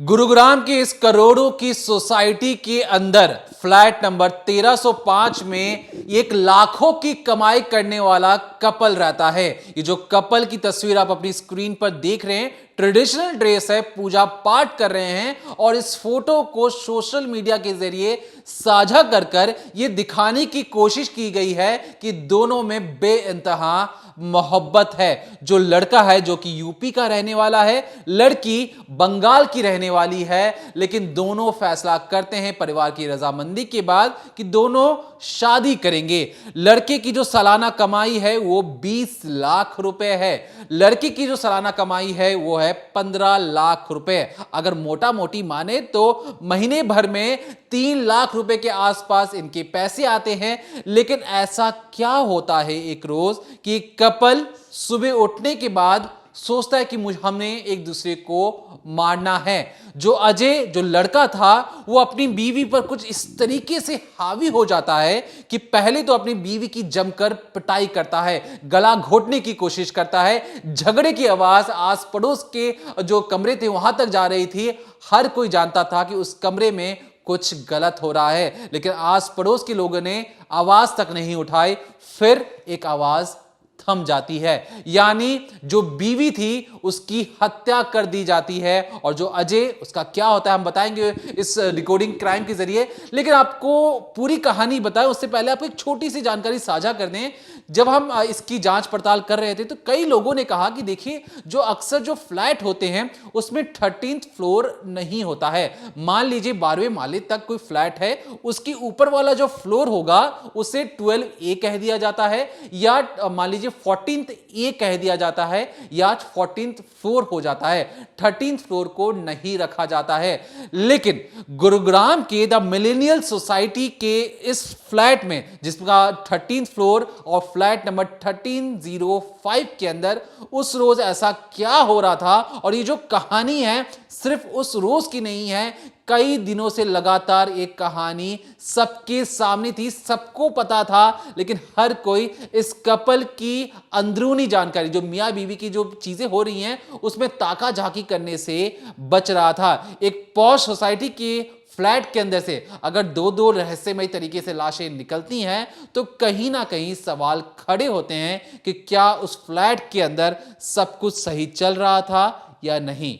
गुरुग्राम की इस करोड़ों की सोसाइटी के अंदर फ्लैट नंबर 1305 में एक लाखों की कमाई करने वाला कपल रहता है। ये जो कपल की तस्वीर आप अपनी स्क्रीन पर देख रहे हैं, ट्रेडिशनल ड्रेस है, पूजा पाठ कर रहे हैं और इस फोटो को सोशल मीडिया के जरिए साझा कर कर ये दिखाने की कोशिश की गई है कि दोनों में बेइंतहा मोहब्बत है। जो लड़का है जो कि यूपी का रहने वाला है, लड़की बंगाल की रहने वाली है, लेकिन दोनों फैसला करते हैं परिवार की रजामंदी के बाद कि दोनों शादी करेंगे। लड़के की जो सालाना कमाई है वो 20 लाख रुपए है, लड़की की जो सालाना कमाई है वो है 15 लाख रुपए। अगर मोटा मोटी माने तो महीने भर में 3 लाख रुपए के आसपास इनके पैसे आते हैं। लेकिन ऐसा क्या होता है एक रोज कि कपल सुबह उठने के बाद सोचता है कि हमने एक दूसरे को मारना है। जो अजय जो लड़का था वो अपनी बीवी पर कुछ इस तरीके से हावी हो जाता है कि पहले तो अपनी बीवी की जमकर पिटाई करता है, गला घोटने की कोशिश करता है। झगड़े की आवाज आस पड़ोस के जो कमरे थे वहां तक जा रही थी। हर कोई जानता था कि उस कमरे में कुछ गलत हो रहा है, लेकिन आस पड़ोस के लोगों ने आवाज तक नहीं उठाई। फिर एक आवाज थम जाती है, यानी जो बीवी थी उसकी हत्या कर दी जाती है। और जो अजय, उसका क्या होता है हम बताएंगे इस रिकॉर्डिंग क्राइम के जरिए। लेकिन आपको पूरी कहानी बताएं उससे पहले आपको एक छोटी सी जानकारी साझा कर दें। जब हम इसकी जांच पड़ताल कर रहे थे तो कई लोगों ने कहा कि देखिए, जो अक्सर जो फ्लैट होते हैं उसमें 13th फ्लोर नहीं होता है। मान लीजिए 12वें माले तक कोई फ्लैट है, उसके ऊपर वाला जो फ्लोर होगा उसे 12A कह दिया जाता है, या मान लीजिए 14th A कह दिया जाता है, या 14th फ्लोर हो जाता है। 13th फ्लोर को नहीं रखा जाता है। लेकिन गुरुग्राम के द मिलेनियल सोसाइटी के इस फ्लैट में, जिसका 13th फ्लोर और फ्लैट नंबर 1305 के अंदर उस रोज ऐसा क्या हो रहा था, और ये जो कहानी है सिर्फ उस रोज की नहीं है, कई दिनों से लगातार एक कहानी सबके सामने थी, सबको पता था। लेकिन हर कोई इस कपल की अंदरूनी जानकारी, जो मियां बीवी की जो चीजें हो रही हैं उसमें ताका झाकी करने से बच रहा था। एक पॉश सोसाइटी के फ्लैट के अंदर से अगर दो दो रहस्यमय तरीके से लाशें निकलती हैं तो कहीं ना कहीं सवाल खड़े होते हैं कि क्या उस फ्लैट के अंदर सब कुछ सही चल रहा था या नहीं।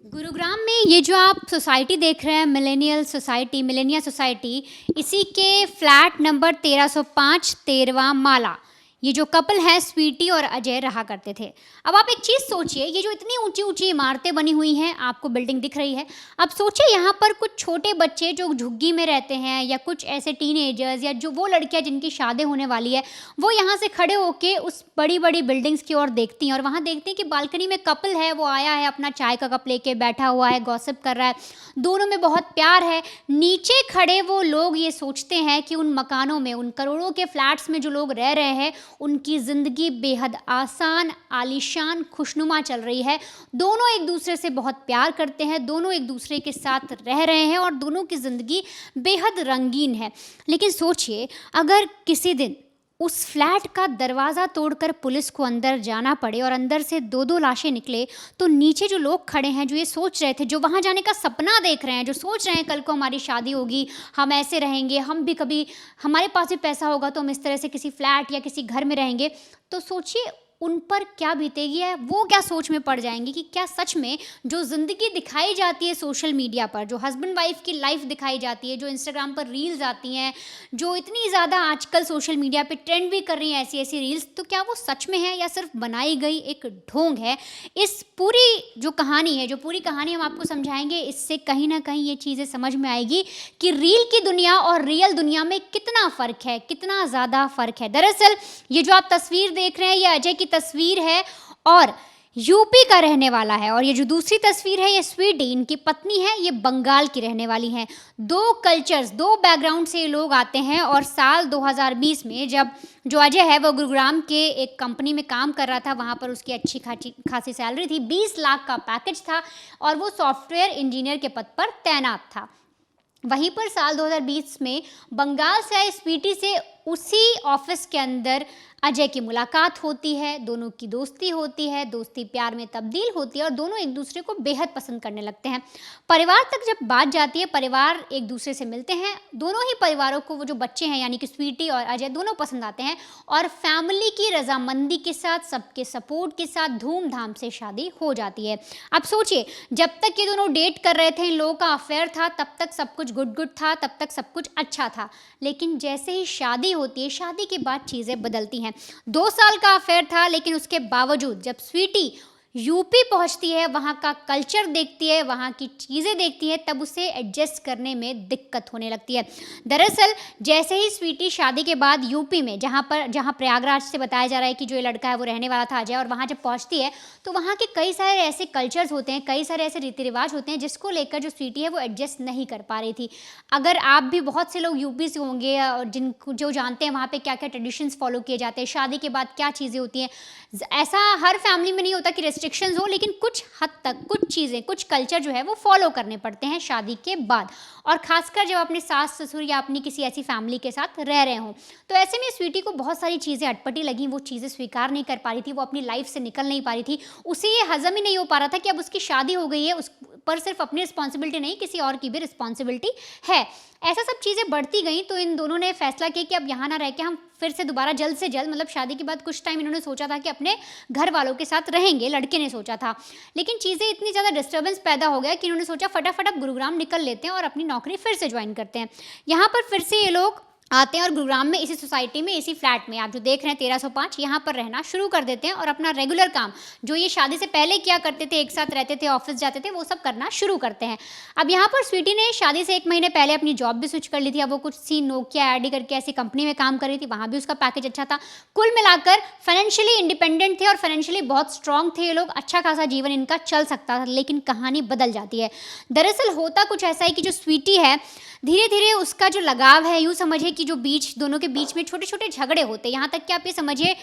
गुरुग्राम में ये जो आप सोसाइटी देख रहे हैं, मिलेनिया सोसाइटी, इसी के फ्लैट नंबर 1305 13वां माला, ये जो कपल है स्वीटी और अजय रहा करते थे। अब आप एक चीज़ सोचिए, ये जो इतनी ऊंची ऊंची इमारतें बनी हुई हैं, आपको बिल्डिंग दिख रही है, अब सोचिए यहाँ पर कुछ छोटे बच्चे जो झुग्गी में रहते हैं, या कुछ ऐसे टीनेजर्स, या जो वो लड़कियाँ जिनकी शादी होने वाली है, वो यहाँ से खड़े होके उस बड़ी बड़ी बिल्डिंग्स की ओर देखती हैं और वहाँ देखती हैं कि बालकनी में कपल है, वो आया है, अपना चाय का कप लेके बैठा हुआ है, गॉसिप कर रहा है, दोनों में बहुत प्यार है। नीचे खड़े वो लोग ये सोचते हैं कि उन मकानों में, उन करोड़ों के फ्लैट्स में जो लोग रह रहे हैं, उनकी ज़िंदगी बेहद आसान, आलीशान, खुशनुमा चल रही है। दोनों एक दूसरे से बहुत प्यार करते हैं, दोनों एक दूसरे के साथ रह रहे हैं और दोनों की ज़िंदगी बेहद रंगीन है। लेकिन सोचिए, अगर किसी दिन उस फ्लैट का दरवाज़ा तोड़कर पुलिस को अंदर जाना पड़े और अंदर से दो दो लाशें निकले, तो नीचे जो लोग खड़े हैं, जो ये सोच रहे थे, जो वहाँ जाने का सपना देख रहे हैं, जो सोच रहे हैं कल को हमारी शादी होगी, हम ऐसे रहेंगे, हम भी कभी, हमारे पास भी पैसा होगा तो हम इस तरह से किसी फ्लैट या किसी घर में रहेंगे, तो सोचिए उन पर क्या बीतेगी, है वो क्या सोच में पड़ जाएंगे कि क्या सच में जो ज़िंदगी दिखाई जाती है सोशल मीडिया पर, जो हस्बैंड वाइफ की लाइफ दिखाई जाती है, जो इंस्टाग्राम पर रील्स आती हैं, जो इतनी ज़्यादा आजकल सोशल मीडिया पे ट्रेंड भी कर रही हैं ऐसी ऐसी रील्स, तो क्या वो सच में है या सिर्फ बनाई गई एक ढोंग है। इस पूरी जो कहानी है, जो पूरी कहानी हम आपको समझाएंगे, इससे कहीं ना कहीं ये चीज़ें समझ में आएगी कि रील की दुनिया और रियल दुनिया में कितना फ़र्क है, कितना ज़्यादा फ़र्क है। दरअसल ये जो आप तस्वीर देख रहे हैं, ये अजय की तस्वीर है और यूपी का रहने वाला है, और ये जो दूसरी तस्वीर है ये स्वीटी, इनकी पत्नी है, ये बंगाल की रहने वाली हैं। दो कल्चर्स, दो बैकग्राउंड से ये लोग आते हैं। और साल 2020 में जब जो अजय है वो गुरुग्राम के एक कंपनी में काम कर रहा था, वहाँ पर उसकी अच्छी खासी सैलरी थी, 20 लाख का पैकेज था और वो सॉफ्टवेयर इंजीनियर के पद पर तैनात था। वहीं पर साल 2020 में बंगाल से आए स्वीटी से उसी ऑफिस के अंदर अजय की मुलाकात होती है, दोनों की दोस्ती होती है, दोस्ती प्यार में तब्दील होती है और दोनों एक दूसरे को बेहद पसंद करने लगते हैं। परिवार तक जब बात जाती है, परिवार एक दूसरे से मिलते हैं, दोनों ही परिवारों को वो जो बच्चे हैं यानी कि स्वीटी और अजय दोनों पसंद आते हैं और फैमिली की रजामंदी के साथ, सबके सपोर्ट के साथ धूमधाम से शादी हो जाती है। अब सोचिए, जब तक ये दोनों डेट कर रहे थे, इन लोगों का अफेयर था, तब तक सब कुछ गुड था, तब तक सब कुछ अच्छा था। लेकिन जैसे ही शादी होती है, शादी के बाद चीज़ें बदलती हैं। 2 साल का अफेयर था, लेकिन उसके बावजूद जब स्वीटी यूपी पहुंचती है, वहाँ का कल्चर देखती है, वहाँ की चीज़ें देखती है, तब उसे एडजस्ट करने में दिक्कत होने लगती है। दरअसल जैसे ही स्वीटी शादी के बाद यूपी में, जहाँ प्रयागराज से बताया जा रहा है कि जो ये लड़का है वो रहने वाला था अजय, और वहाँ जब पहुँचती है तो वहाँ के कई सारे ऐसे कल्चर्स होते हैं, कई सारे ऐसे रीति रिवाज होते हैं जिसको लेकर जो स्वीटी है वो एडजस्ट नहीं कर पा रही थी। अगर आप भी, बहुत से लोग यूपी से होंगे और जो जानते हैं वहाँ पर क्या क्या ट्रेडिशंस फॉलो किए जाते हैं, शादी के बाद क्या चीज़ें होती हैं। ऐसा हर फैमिली में नहीं होता कि रिस्ट्रिक्शंस हो, लेकिन कुछ हद तक कुछ चीज़ें, कुछ कल्चर जो है वो फॉलो करने पड़ते हैं शादी के बाद, और खासकर जब अपने सास ससुर या अपनी किसी ऐसी फैमिली के साथ रह रहे हों। तो ऐसे में स्वीटी को बहुत सारी चीज़ें अटपटी लगी, वो चीज़ें स्वीकार नहीं कर पा रही थी, वो अपनी लाइफ से निकल नहीं पा रही थी। उसे ये हजम ही नहीं हो पा रहा था कि अब उसकी शादी हो गई है, उस पर सिर्फ अपनी रिस्पॉन्सिबिलिटी नहीं, किसी और की भी रिस्पॉन्सिबिलिटी है। ऐसा सब चीज़ें बढ़ती गई तो इन दोनों ने फैसला किया कि अब यहाँ ना रह के हम फिर से दोबारा जल्द से जल्द, मतलब शादी के बाद कुछ टाइम इन्होंने सोचा था कि अपने घर वालों के साथ रहेंगे, लड़के ने सोचा था। लेकिन चीज़ें इतनी ज़्यादा डिस्टर्बेंस पैदा हो गया कि इन्होंने सोचा फटाफट अब गुरुग्राम निकल लेते हैं और अपनी नौकरी फिर से ज्वाइन करते हैं। यहाँ पर फिर से ये लोग आते हैं और गुरुग्राम में इसी सोसाइटी में, इसी फ्लैट में आप जो देख रहे हैं 1305, यहाँ पर रहना शुरू कर देते हैं और अपना रेगुलर काम जो ये शादी से पहले किया करते थे, एक साथ रहते थे, ऑफिस जाते थे, वो सब करना शुरू करते हैं। अब यहाँ पर स्वीटी ने शादी से 1 महीने पहले अपनी जॉब भी स्विच कर ली थी। अब वो कुछ सी नोकिया आईडी करके ऐसी कंपनी में काम कर रही थी, वहाँ भी उसका पैकेज अच्छा था। कुल मिलाकर फाइनेंशियली इंडिपेंडेंट थे और फाइनेंशियली बहुत स्ट्रांग थे ये लोग, अच्छा खासा जीवन इनका चल सकता था। लेकिन कहानी बदल जाती है। दरअसल होता कुछ ऐसा है कि जो स्वीटी है, धीरे धीरे उसका जो लगाव है, यूँ समझिए कि जो दोनों के बीच में छोटे छोटे झगड़े होते हैं। यहाँ तक कि आप ये समझिए,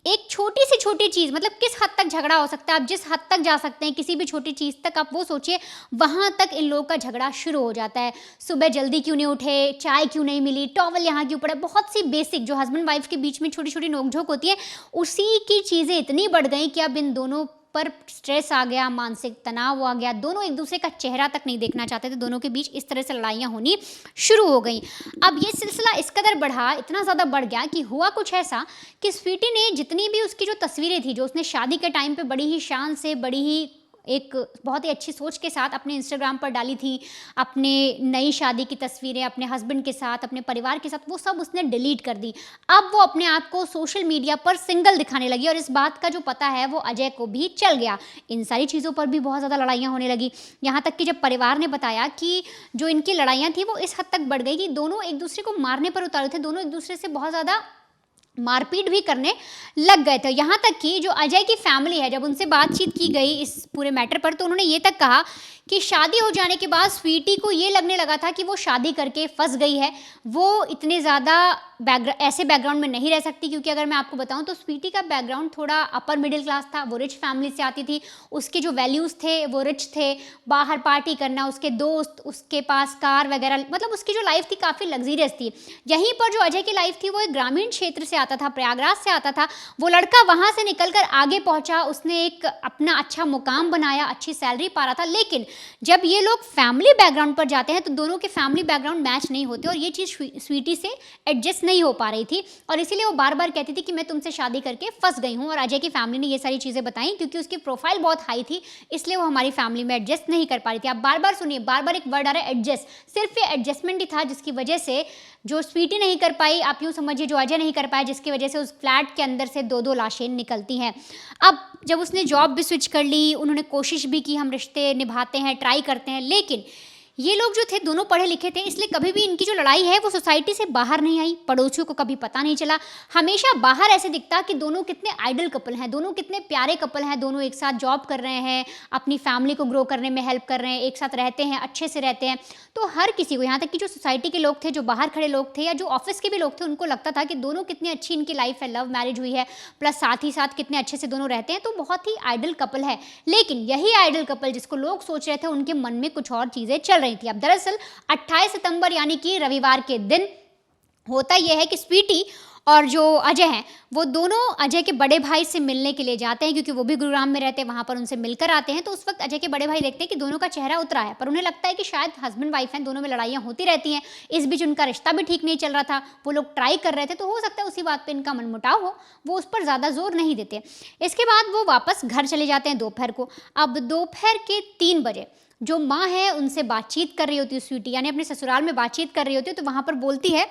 एक छोटी से छोटी चीज़, मतलब किस हद तक झगड़ा हो सकता है, आप जिस हद तक जा सकते हैं किसी भी छोटी चीज़ तक, आप वो सोचिए, वहाँ तक इन लोगों का झगड़ा शुरू हो जाता है। सुबह जल्दी क्यों नहीं उठे, चाय क्यों नहीं मिली, टॉवल यहाँ क्यों पड़ा, बहुत सी बेसिक जो हस्बैंड वाइफ के बीच में छोटी छोटी नोकझोंक होती है, उसी की चीज़ें इतनी बढ़ गई कि अब इन दोनों पर स्ट्रेस आ गया, मानसिक तनाव आ गया, दोनों एक दूसरे का चेहरा तक नहीं देखना चाहते थे, दोनों के बीच इस तरह से लड़ाइयाँ होनी शुरू हो गई। अब ये सिलसिला इस कदर बढ़ा, इतना ज़्यादा बढ़ गया कि हुआ कुछ ऐसा कि स्वीटी ने जितनी भी उसकी जो तस्वीरें थी, जो उसने शादी के टाइम पे बड़ी ही शान से, बड़ी ही एक बहुत ही अच्छी सोच के साथ अपने इंस्टाग्राम पर डाली थी, अपने नई शादी की तस्वीरें अपने हस्बैंड के साथ, अपने परिवार के साथ, वो सब उसने डिलीट कर दी। अब वो अपने आप को सोशल मीडिया पर सिंगल दिखाने लगी और इस बात का जो पता है वो अजय को भी चल गया। इन सारी चीज़ों पर भी बहुत ज़्यादा लड़ाइयाँ होने लगी, यहाँ तक कि जब परिवार ने बताया कि जो इनकी लड़ाइयाँ थी वो इस हद तक बढ़ गई कि दोनों एक दूसरे को मारने पर उतारे थे, दोनों एक दूसरे से बहुत ज़्यादा मारपीट भी करने लग गए थे। यहाँ तक कि जो अजय की फैमिली है, जब उनसे बातचीत की गई इस पूरे मैटर पर, तो उन्होंने ये तक कहा कि शादी हो जाने के बाद स्वीटी को ये लगने लगा था कि वो शादी करके फंस गई है, वो इतने ज़्यादा ऐसे बैकग्राउंड में नहीं रह सकती। क्योंकि अगर मैं आपको बताऊं तो स्वीटी का बैकग्राउंड थोड़ा अपर मिडिल क्लास था, वो रिच फैमिली से आती थी, उसके जो वैल्यूज़ थे वो रिच थे, बाहर पार्टी करना, उसके दोस्त, उसके पास कार वगैरह, मतलब उसकी जो लाइफ थी काफ़ी लग्जीरियस थी। यहीं पर जो अजय की लाइफ थी वो एक ग्रामीण क्षेत्र से आता था, प्रयागराज से आता था। वो लड़का वहाँ से निकल कर आगे पहुँचा, उसने एक अपना अच्छा मुकाम बनाया, अच्छी सैलरी पा रहा था। लेकिन जब ये लोग फैमिली बैकग्राउंड पर जाते हैं तो दोनों के फैमिली बैकग्राउंड मैच नहीं होते और ये चीज़ स्वीटी से एडजस्ट नहीं हो पा रही थी और इसीलिए वो बार बार कहती थी कि मैं तुमसे शादी करके फंस गई हूँ। और अजय की फैमिली ने ये सारी चीज़ें बताई क्योंकि उसकी प्रोफाइल बहुत हाई थी, इसलिए वो हमारी फैमिली में एडजस्ट नहीं कर पा रही थी। आप बार बार सुनिए, बार बार एक वर्ड आ रहा है एडजस्ट, सिर्फ ये एडजस्टमेंट ही था जिसकी वजह से जो स्वीटी नहीं कर पाई, आप यूँ समझिए जो अजय नहीं कर पाया, जिसकी वजह से उस फ्लैट के अंदर से 2-2 लाशें निकलती हैं। अब जब उसने जॉब भी स्विच कर ली, उन्होंने कोशिश भी की, हम रिश्ते निभाते हैं, ट्राई करते हैं, लेकिन ये लोग जो थे दोनों पढ़े लिखे थे, इसलिए कभी भी इनकी जो लड़ाई है वो सोसाइटी से बाहर नहीं आई, पड़ोसियों को कभी पता नहीं चला। हमेशा बाहर ऐसे दिखता कि दोनों कितने आइडल कपल हैं, दोनों कितने प्यारे कपल हैं, दोनों एक साथ जॉब कर रहे हैं, अपनी फैमिली को ग्रो करने में हेल्प कर रहे हैं, एक साथ रहते हैं, अच्छे से रहते हैं। तो हर किसी को, यहाँ तक कि जो सोसाइटी के लोग थे, जो बाहर खड़े लोग थे या जो ऑफिस के भी लोग थे, उनको लगता था कि दोनों कितनी अच्छी इनकी लाइफ है, लव मैरिज हुई है, प्लस साथ ही साथ कितने अच्छे से दोनों रहते हैं, तो बहुत ही आइडल कपल है। लेकिन यही आइडल कपल जिसको लोग सोच रहे थे, उनके मन में कुछ और चीज़ें चल रही थी। अब दरअसल 28 सितंबर यानी कि रविवार के दिन होता यह है कि स्वीटी और जो अजय हैं वो दोनों अजय के बड़े भाई से मिलने के लिए जाते हैं, क्योंकि वो भी गुरुग्राम में रहते हैं, वहाँ पर उनसे मिलकर आते हैं। तो उस वक्त अजय के बड़े भाई देखते हैं कि दोनों का चेहरा उतरा है, पर उन्हें लगता है कि शायद हस्बैंड वाइफ हैं, दोनों में लड़ाइयाँ होती रहती हैं, इस बीच उनका रिश्ता भी ठीक नहीं चल रहा था, वो लोग ट्राई कर रहे थे, तो हो सकता है उसी बात पर इनका मनमुटाव हो, वो उस पर ज़्यादा जोर नहीं देते। इसके बाद वो वापस घर चले जाते हैं दोपहर को। अब दोपहर के 3 बजे जो माँ है उनसे बातचीत कर रही होती है स्वीटी, यानी अपने ससुराल में बातचीत कर रही होती है, तो वहाँ पर बोलती है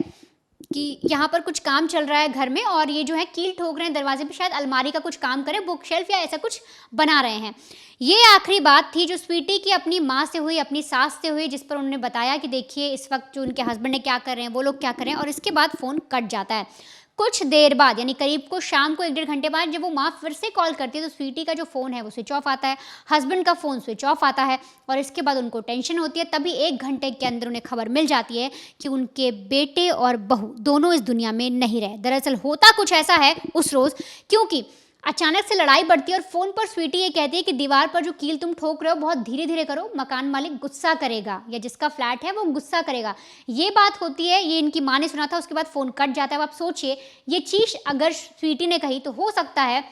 कि यहाँ पर कुछ काम चल रहा है घर में, और ये जो है कील ठोक रहे हैं दरवाजे पे, शायद अलमारी का कुछ काम करें, बुक शेल्फ या ऐसा कुछ बना रहे हैं। ये आखिरी बात थी जो स्वीटी की अपनी माँ से हुई, अपनी सास से हुई, जिस पर उन्होंने बताया कि देखिए इस वक्त जो उनके हस्बैंड ने क्या कर रहे हैं, वो लोग क्या कर रहे हैं, और इसके बाद फ़ोन कट जाता है। कुछ देर बाद यानी करीब को शाम को 1-1.5 घंटे बाद जब वो माँ फिर से कॉल करती है, तो स्वीटी का जो फ़ोन है वो स्विच ऑफ आता है, हस्बैंड का फ़ोन स्विच ऑफ आता है, और इसके बाद उनको टेंशन होती है। तभी 1 घंटे के अंदर उन्हें खबर मिल जाती है कि उनके बेटे और बहू दोनों इस दुनिया में नहीं रहे। दरअसल होता कुछ ऐसा है उस रोज़, क्योंकि अचानक से लड़ाई बढ़ती है और फ़ोन पर स्वीटी ये कहती है कि दीवार पर जो कील तुम ठोक रहे हो बहुत धीरे धीरे करो, मकान मालिक गुस्सा करेगा, या जिसका फ्लैट है वो गुस्सा करेगा। ये बात होती है, ये इनकी माँ ने सुना था। उसके बाद फ़ोन कट जाता है। अब आप सोचिए, ये चीज़ अगर स्वीटी ने कही तो हो सकता है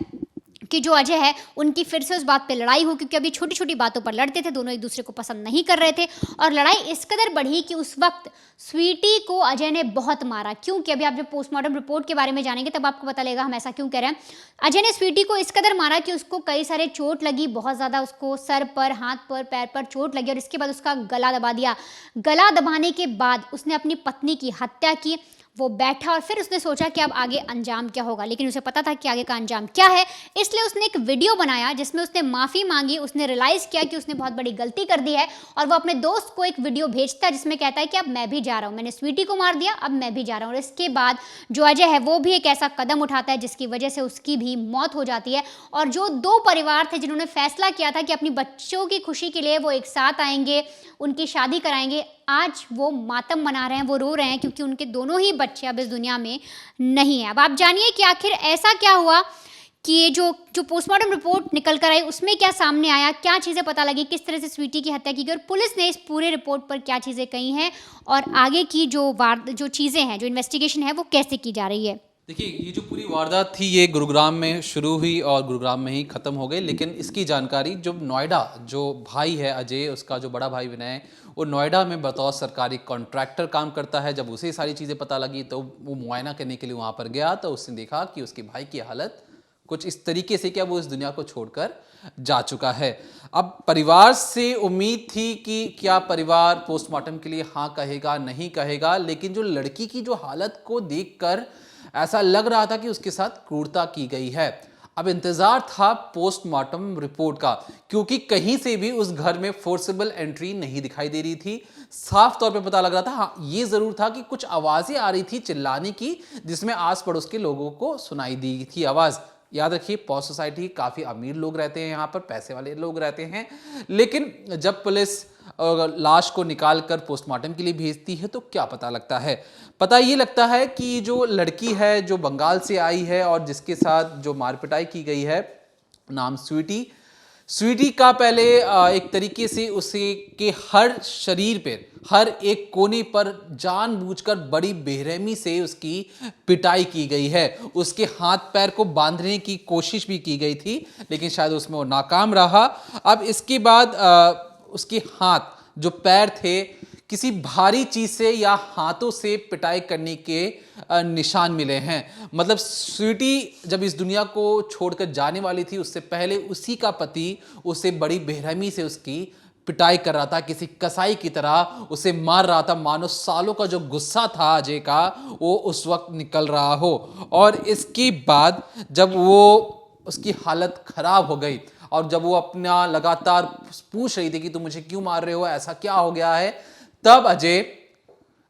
कि जो अजय है उनकी फिर से उस बात पे लड़ाई हो, क्योंकि अभी छोटी छोटी बातों पर लड़ते थे, दोनों एक दूसरे को पसंद नहीं कर रहे थे, और लड़ाई इस कदर बढ़ी कि उस वक्त स्वीटी को अजय ने बहुत मारा। क्योंकि अभी आप जब पोस्टमार्टम रिपोर्ट के बारे में जानेंगे तब आपको पता लगेगा हम ऐसा क्यों कह रहे हैं। अजय ने स्वीटी को इस कदर मारा कि उसको कई सारे चोट लगी, बहुत ज़्यादा उसको सर पर, हाथ पर, पैर पर चोट लगी, और इसके बाद उसका गला दबा दिया। गला दबाने के बाद उसने अपनी पत्नी की हत्या की। वो बैठा और फिर उसने सोचा कि अब आगे अंजाम क्या होगा, लेकिन उसे पता था कि आगे का अंजाम क्या है, इसलिए उसने एक वीडियो बनाया जिसमें उसने माफ़ी मांगी। उसने रियलाइज़ किया कि उसने बहुत बड़ी गलती कर दी है, और वो अपने दोस्त को एक वीडियो भेजता है जिसमें कहता है कि अब मैं भी जा रहा हूँ, मैंने स्वीटी को मार दिया, अब मैं भी जा रहा हूँ। और इसके बाद जो अजय है वो भी एक ऐसा कदम उठाता है जिसकी वजह से उसकी भी मौत हो जाती है। और जो 2 परिवार थे जिन्होंने फैसला किया था कि अपनी बच्चों की खुशी के लिए वो एक साथ आएंगे, उनकी शादी कराएंगे, आज वो मातम मना रहे हैं, वो रो रहे हैं, क्योंकि उनके दोनों ही बच्चे अब इस दुनिया में नहीं है। अब आप जानिए कि आखिर ऐसा क्या हुआ कि ये जो पोस्टमार्टम रिपोर्ट निकल कर आई उसमें क्या सामने आया, क्या चीज़ें पता लगी, किस तरह से स्वीटी की हत्या की गई, और पुलिस ने इस पूरे रिपोर्ट पर क्या चीज़ें कही हैं, और आगे की जो चीज़ें हैं, जो इन्वेस्टिगेशन है वो कैसे की जा रही है। देखिए, ये जो पूरी वारदात थी ये गुरुग्राम में शुरू हुई और गुरुग्राम में ही ख़त्म हो गई, लेकिन इसकी जानकारी जो नोएडा जो भाई है अजय, उसका जो बड़ा भाई विनय, वो नोएडा में बतौर सरकारी कॉन्ट्रैक्टर काम करता है। जब उसे सारी चीज़ें पता लगी तो वो मुआयना करने के लिए वहाँ पर गया, तो उसने देखा कि उसके भाई की हालत कुछ इस तरीके से कि वो इस दुनिया को छोड़कर जा चुका है। अब परिवार से उम्मीद थी कि क्या परिवार पोस्टमार्टम के लिए हाँ कहेगा, नहीं कहेगा, लेकिन जो लड़की की जो हालत को देखकर ऐसा लग रहा था कि उसके साथ क्रूरता की गई है। अब इंतजार था पोस्टमार्टम रिपोर्ट का, क्योंकि कहीं से भी उस घर में फोर्सेबल एंट्री नहीं दिखाई दे रही थी। साफ तौर पे पता लग रहा था, हाँ ये जरूर था कि कुछ आवाजें आ रही थी चिल्लाने की, जिसमें आस पड़ोस के लोगों को सुनाई दी थी आवाज। याद रखिए, पॉश सोसाइटी काफी अमीर लोग रहते हैं, यहाँ पर पैसे वाले लोग रहते हैं, लेकिन जब पुलिस लाश को निकाल कर पोस्टमार्टम के लिए भेजती है तो क्या पता लगता है? पता ये लगता है कि जो लड़की है जो बंगाल से आई है और जिसके साथ जो मारपिटाई की गई है, नाम स्वीटी का पहले एक तरीके से उसे के हर शरीर पे, हर एक कोने पर जानबूझकर बड़ी बेरहमी से उसकी पिटाई की गई है। उसके हाथ पैर को बांधने की कोशिश भी की गई थी, लेकिन शायद उसमें वो नाकाम रहा। अब इसके बाद उसके हाथ जो पैर थे किसी भारी चीज से या हाथों से पिटाई करने के निशान मिले हैं। मतलब स्वीटी जब इस दुनिया को छोड़कर जाने वाली थी, उससे पहले उसी का पति उसे बड़ी बेरहमी से उसकी पिटाई कर रहा था, किसी कसाई की तरह उसे मार रहा था, मानो सालों का जो गुस्सा था अजय का वो उस वक्त निकल रहा हो। और इसके बाद जब वो उसकी हालत खराब हो गई और जब वो अपना लगातार पूछ रही थी कि तुम मुझे क्यों मार रहे हो, ऐसा क्या हो गया है, तब अजय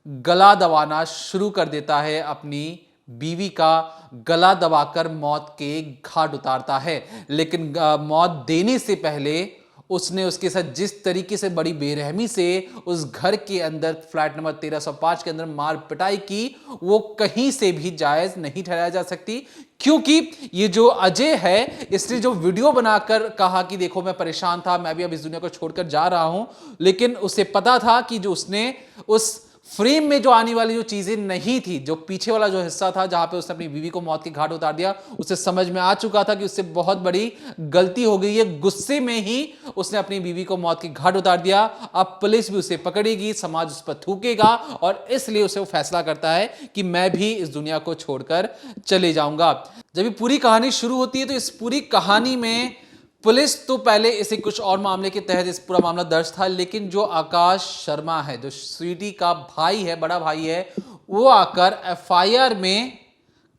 गला दबाना शुरू कर देता है, अपनी बीवी का गला दबाकर मौत के घाट उतारता है। लेकिन मौत देने से पहले उसने उसके साथ जिस तरीके से बड़ी बेरहमी से उस घर के अंदर फ्लैट नंबर 1305 के अंदर मार पिटाई की, वो कहीं से भी जायज नहीं ठहराया जा सकती। क्योंकि ये जो अजय है, इसने जो वीडियो बनाकर कहा कि देखो मैं परेशान था, मैं भी अब इस दुनिया को छोड़कर जा रहा हूं, लेकिन उसे पता था कि जो उसने उस फ्रेम में जो आने वाली जो चीजें नहीं थी, जो पीछे वाला जो हिस्सा था जहां पे उसने अपनी बीवी को मौत के घाट उतार दिया, उसे समझ में आ चुका था कि उससे बहुत बड़ी गलती हो गई है। गुस्से में ही उसने अपनी बीवी को मौत के घाट उतार दिया। अब पुलिस भी उसे पकड़ेगी, समाज उस पर थूकेगा और इसलिए उसे वो फैसला करता है कि मैं भी इस दुनिया को छोड़कर चले जाऊंगा। जब ये पूरी कहानी शुरू होती है तो इस पूरी कहानी में पुलिस तो पहले इसे कुछ और मामले के तहत इस पूरा मामला दर्ज था, लेकिन जो आकाश शर्मा है, जो स्वीटी का भाई है, बड़ा भाई है, वो आकर एफआईआर में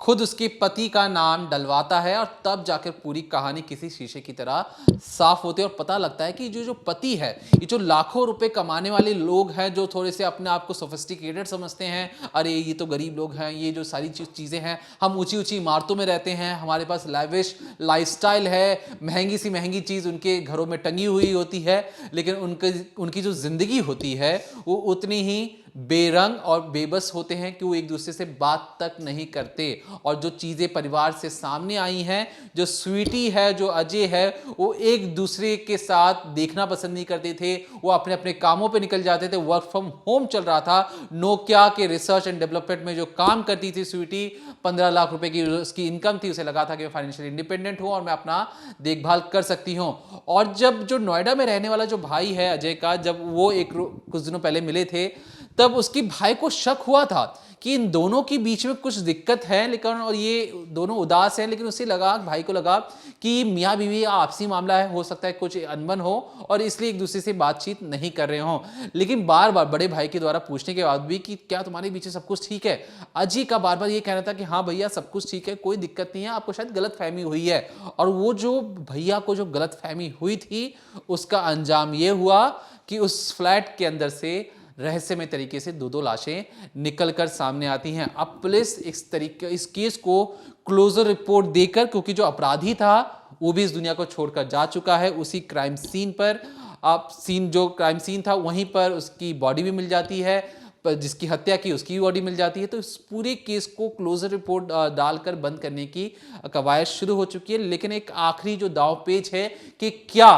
खुद उसके पति का नाम डलवाता है और तब जाकर पूरी कहानी किसी शीशे की तरह साफ होती है और पता लगता है कि जो पति है, ये जो लाखों रुपए कमाने वाले लोग हैं, जो थोड़े से अपने आप को सोफिस्टिकेटेड समझते हैं, अरे ये तो गरीब लोग हैं, ये जो सारी चीजें हैं, हम ऊंची ऊंची इमारतों में रहते हैं, हमारे पास लैविश लाइफस्टाइल है, महंगी सी महंगी चीज उनके घरों में टंगी हुई होती है, लेकिन उनकी जो जिंदगी होती है वो उतनी ही बेरंग और बेबस होते हैं कि वो एक दूसरे से बात तक नहीं करते। और जो चीजें परिवार से सामने आई हैं, जो स्वीटी है, जो अजय है, वो एक दूसरे के साथ देखना पसंद नहीं करते थे, वो अपने अपने कामों पे निकल जाते थे। वर्क फ्रॉम होम चल रहा था, नोकिया के रिसर्च एंड डेवलपमेंट में जो काम करती थी स्वीटी, 15 लाख रुपए की उसकी इनकम थी, उसे लगा था कि मैं फाइनेंशियली इंडिपेंडेंट हूं और मैं अपना देखभाल कर सकती हूं। और जब जो नोएडा में रहने वाला जो भाई है अजय का, जब वो कुछ दिनों पहले मिले थे, तब उसकी भाई को शक हुआ था कि इन दोनों के बीच में कुछ दिक्कत है, लेकिन और ये दोनों उदास हैं, लेकिन उसे लगा, भाई को लगा कि मियाँ बीवी आपसी मामला है, हो सकता है कुछ अनबन हो और इसलिए एक दूसरे से बातचीत नहीं कर रहे हों। लेकिन बार बार बड़े भाई के द्वारा पूछने के बाद भी कि क्या तुम्हारे बीच सब कुछ ठीक है, अजय का बार बार ये कहना था कि हाँ भैया सब कुछ ठीक है, कोई दिक्कत नहीं है, आपको शायद गलतफहमी हुई है। और वो जो भैया को जो गलतफहमी हुई थी, उसका अंजाम ये हुआ कि उस फ्लैट के अंदर से रहस्यमय तरीके से दो लाशें निकलकर सामने आती हैं। अब पुलिस इस केस को क्लोजर रिपोर्ट देकर, क्योंकि जो अपराधी था वो भी इस दुनिया को छोड़कर जा चुका है, उसी क्राइम सीन पर, जो क्राइम सीन था वहीं पर उसकी बॉडी भी मिल जाती है, जिसकी हत्या की उसकी बॉडी मिल जाती है। तो इस पूरे केस को क्लोजर रिपोर्ट डालकर बंद करने की कवायद शुरू हो चुकी है। लेकिन एक आखिरी जो दांव पेच है कि क्या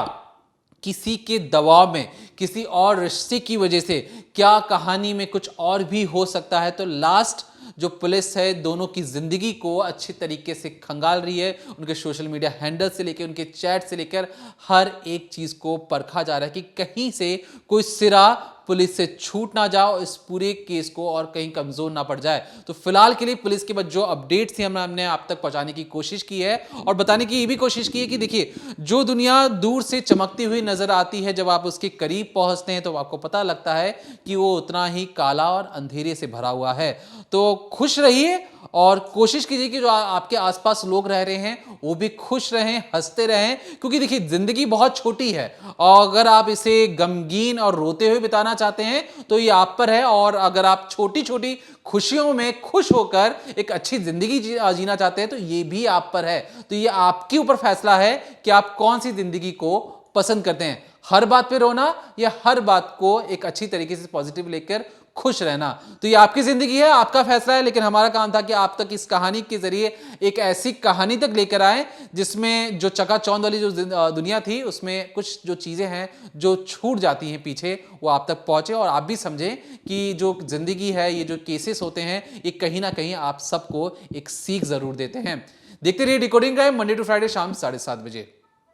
किसी के दबाव में, किसी और रिश्ते की वजह से क्या कहानी में कुछ और भी हो सकता है। तो लास्ट जो पुलिस है दोनों की जिंदगी को अच्छी तरीके से खंगाल रही है, उनके सोशल मीडिया हैंडल से लेकर उनके चैट से लेकर हर एक चीज को परखा जा रहा है कि कहीं से कोई सिरा पुलिस से छूट ना जाओ, इस पूरे केस को और कहीं कमजोर ना पड़ जाए। तो फिलहाल के लिए पुलिस के बाद जो अपडेट्स थी हमने आप तक पहुंचाने की कोशिश की है और बताने की ये भी कोशिश की है कि देखिए, जो दुनिया दूर से चमकती हुई नजर आती है, जब आप उसके करीब पहुंचते हैं तो आपको पता लगता है कि वो उतना ही काला और अंधेरे से भरा हुआ है। तो खुश रहिए और कोशिश कीजिए कि जो आपके आसपास लोग रह रहे हैं वो भी खुश रहें, हंसते रहें, क्योंकि देखिए जिंदगी बहुत छोटी है और अगर आप इसे गमगीन और रोते हुए बिताना चाहते हैं तो ये आप पर है, और अगर आप छोटी छोटी खुशियों में खुश होकर एक अच्छी जिंदगी जीना चाहते हैं तो ये भी आप पर है। तो ये आपके ऊपर फैसला है कि आप कौन सी जिंदगी को पसंद करते हैं, हर बात पे रोना या हर बात को एक अच्छी तरीके से पॉजिटिव लेकर खुश रहना। तो ये आपकी जिंदगी है, आपका फैसला है, लेकिन हमारा काम था कि आप तक इस कहानी के जरिए एक ऐसी कहानी तक लेकर आए जिसमें जो चकाचौंध वाली जो दुनिया थी उसमें कुछ जो चीजें हैं जो छूट जाती हैं पीछे, वो आप तक पहुंचे और आप भी समझें कि जो जिंदगी है, ये जो केसेस होते हैं, ये कहीं ना कहीं आप सबको एक सीख जरूर देते हैं। देखते रहिए decoding time, Monday to Friday शाम 7:30 बजे।